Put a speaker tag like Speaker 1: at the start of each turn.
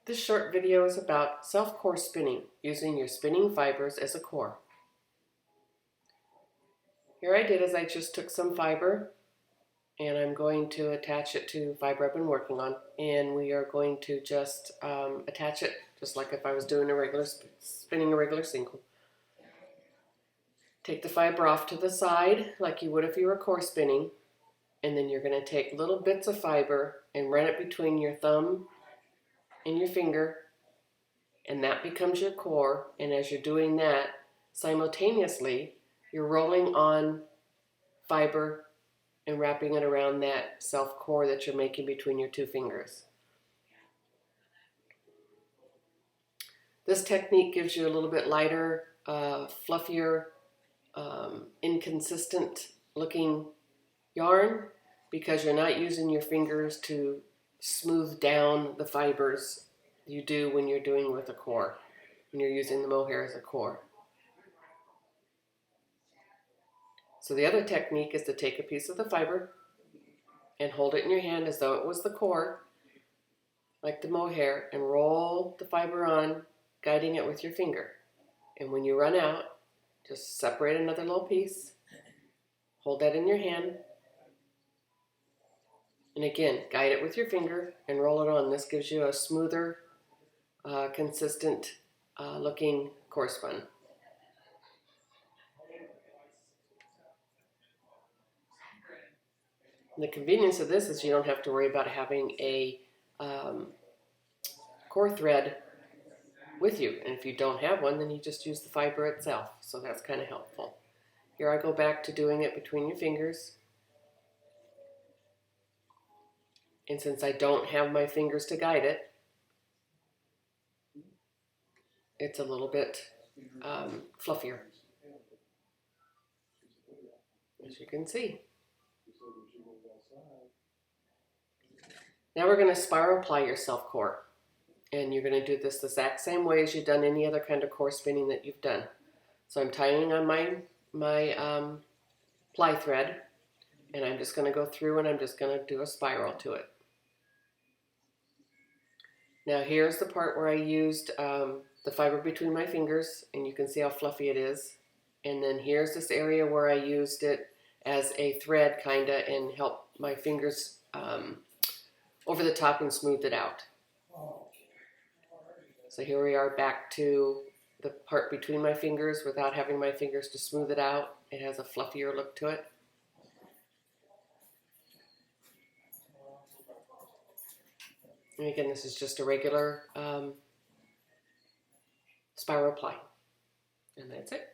Speaker 1: This short video is about self-core spinning, using your spinning fibers as a core. Here I did is I just took some fiber and I'm going to attach it to fiber I've been working on, and we are going to just attach it just like if I was doing spinning a regular single. Take the fiber off to the side like you would if you were core spinning, and then you're going to take little bits of fiber and run it between your thumb and your finger, and that becomes your core. And as you're doing that, simultaneously you're rolling on fiber and wrapping it around that self core that you're making between your two fingers. This technique gives you a little bit lighter, fluffier, inconsistent looking yarn because you're not using your fingers to smooth down the fibers you do when you're doing with a core, when you're using the mohair as a core. So the other technique is to take a piece of the fiber and hold it in your hand as though it was the core, like the mohair, and roll the fiber on, guiding it with your finger. And when you run out, just separate another little piece, hold that in your hand, and again, guide it with your finger and roll it on. This gives you a smoother, consistent looking core spun. And the convenience of this is you don't have to worry about having a core thread with you, and if you don't have one, then you just use the fiber itself, so that's kind of helpful. Here I go back to doing it between your fingers, and since I don't have my fingers to guide it, it's a little bit fluffier, as you can see. Now we're going to spiral ply your self core. And you're going to do this the exact same way as you've done any other kind of core spinning that you've done. So I'm tying on my ply thread, and I'm just going to go through and I'm just going to do a spiral to it. Now here's the part where I used the fiber between my fingers, and you can see how fluffy it is. And then here's this area where I used it as a thread kinda and helped my fingers over the top and smoothed it out. So here we are back to the part between my fingers without having my fingers to smooth it out. It has a fluffier look to it. And again, this is just a regular spiral ply. And that's it.